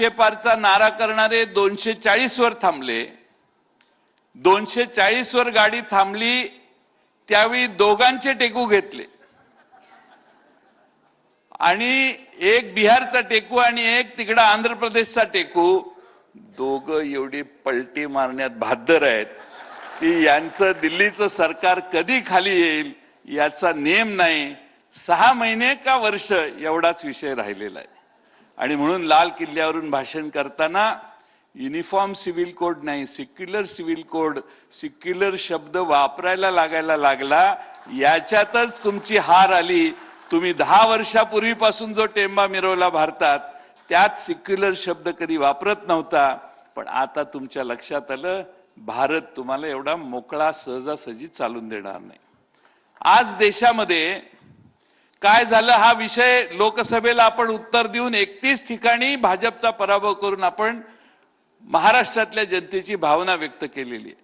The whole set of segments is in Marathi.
पारचा नारा करणारे 240 वर थांबले. 240 वर गाडी थांबली त्यावेळी दोघांचे टेकू घेतले आणि एक बिहारचा टेकू आणि एक तिकडे आंध्र प्रदेशचा टेकू, दोघं एवढी पलटी मारण्यात भाद्दर आहेत की यांचं दिल्लीचं सरकार कधी खाली येईल याचा नेम नाही. 6 महिने का वर्ष एवढाच विषय राहिलेला आहे. आणि म्हणून लाल किल्ल्यावरून भाषण करताना युनिफॉर्म सिव्हिल कोड नाही, सेक्युलर सिव्हिल कोड, सेक्युलर शब्द वापरायला लागायला लागला. याच्यातच तुमची हार आली. तुम्ही 10 वर्षापूर्वीपासून जो टेंबा मिरवला भारतात त्यात सेक्युलर शब्द कधी वापरत नव्हता. पण आता तुमच्या लक्षात आलं भारत तुम्हाला एवढा मोकळा सहजासहजी चालून देणार नाही. आज देशामध्ये काय झालं हा विषय लोकसभेला आपण उत्तर देऊन 31 ठिकाणी भाजपचा पराभव करून आपण महाराष्ट्रातल्या जनतेची भावना व्यक्त केलेली आहे.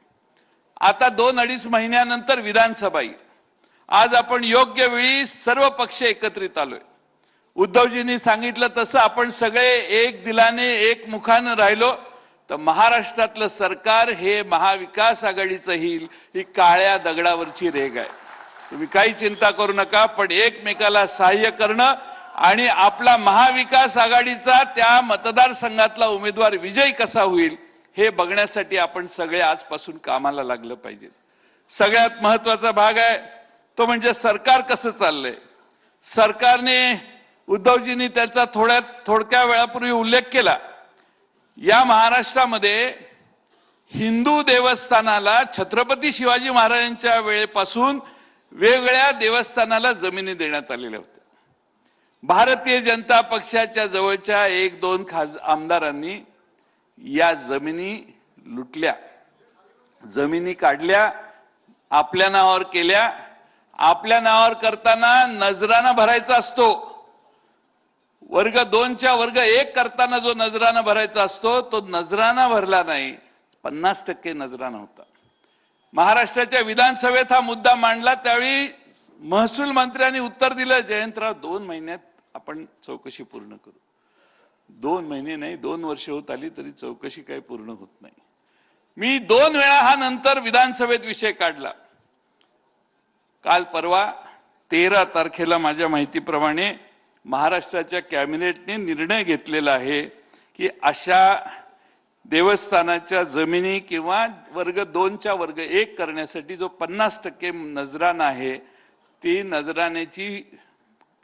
आता 2-2.5 महिन्यानंतर विधानसभा येईल. आज आपण योग्य वेळी सर्व पक्ष एकत्रित आलोय. उद्धवजींनी सांगितलं तसं आपण सगळे एक दिलाने एक मुखानं राहिलो तर महाराष्ट्रातलं सरकार हे महाविकास आघाडीचं येईल. ही काळ्या दगडावरची रेघ आहे. तुम्ही काही चिंता करू नका. पण एकमेकाला सहाय्य करणं आणि आपला महाविकास आघाडीचा त्या मतदारसंघातला उमेदवार विजयी कसा होईल हे बघण्यासाठी आपण सगळे आजपासून कामाला लागलं पाहिजे. सगळ्यात महत्वाचा भाग आहे तो म्हणजे सरकार कसं चाललंय. सरकारने उद्धवजींनी त्याचा थोडक्या वेळापूर्वी उल्लेख केला. या महाराष्ट्रामध्ये हिंदू देवस्थानाला छत्रपती शिवाजी महाराजांच्या वेळेपासून वेगवेगळ्या देवस्थानाला जमिनी देण्यात आलेल्या होत्या. भारतीय जनता पक्षाच्या जवळच्या 1-2 आमदारांनी या जमिनी लुटल्या, जमिनी काढल्या, आपल्या नावावर केल्या. आपल्या नावावर करताना नजराना भरायचा असतो. वर्ग 2च्या वर्ग 1 करताना जो नजराना भरायचा असतो तो नजराना भरला नाही. 50% नजराना होता. महाराष्ट्राच्या विधानसभेत हा मुद्दा मांडला त्यावेळी महसूल मंत्र्यांनी उत्तर दिलं, जयंतराव 2 महिन्यात आपण चौकशी पूर्ण करू. 2 महिने नाही 2 वर्ष होत आली तरी चौकशी काही पूर्ण होत नाही. मी 2 वेळा हा नंतर विधानसभेत विषय काढला. काल परवा 13 तारखेला माझ्या माहितीप्रमाणे महाराष्ट्राच्या कॅबिनेटने निर्णय घेतलेला आहे की अशा देवस्थानाच्या जमिनी किंवा वर्ग 2च्या वर्ग 1 करण्यासाठी जो 50% नजराना आहे ती नजराण्याची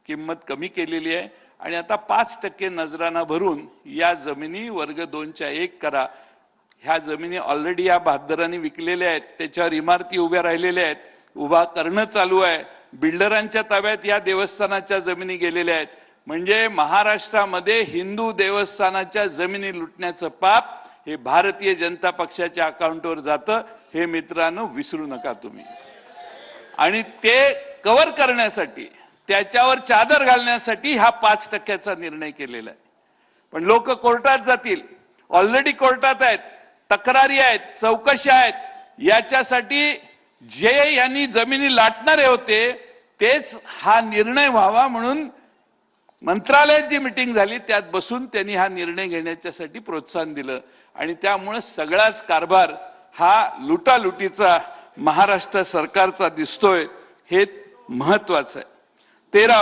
किंमत कमी केलेली आहे आणि आता 5% नजराना भरून या जमिनी वर्ग 2च्या 1 करा. ह्या जमिनी ऑलरेडी या बहादरांनी विकलेल्या आहेत. त्याच्यावर इमारती उभ्या राहिलेल्या आहेत. उभा करणं चालू आहे. बिल्डरांच्या ताब्यात या देवस्थानाच्या जमिनी गेलेल्या आहेत. म्हणजे महाराष्ट्रामध्ये हिंदू देवस्थानाच्या जमिनी लुटण्याचं पाप हे भारतीय जनता पक्षाच्या अकाउंटवर जातं. हे मित्रांनो विसरू नका तुम्ही. आणि ते कव्हर करण्यासाठी त्याच्यावर चादर घालण्यासाठी हा 5%चा निर्णय केलेला आहे. पण लोक कोर्टात जातील. ऑलरेडी कोर्टात आहेत, तक्रारी आहेत, चौकशा आहेत. याच्यासाठी जे यांनी जमिनी लाटणारे होते तेच हा निर्णय व्हावा म्हणून मंत्रालयात जी मीटिंग झाली त्यात बसून त्यांनी हा निर्णय घेण्याच्यासाठी प्रोत्साहन दिलं. आणि त्यामुळे सगळाच कारभार हा लुटालुटीचा महाराष्ट्र सरकारचा दिसतोय. हे महत्वाचं आहे. 13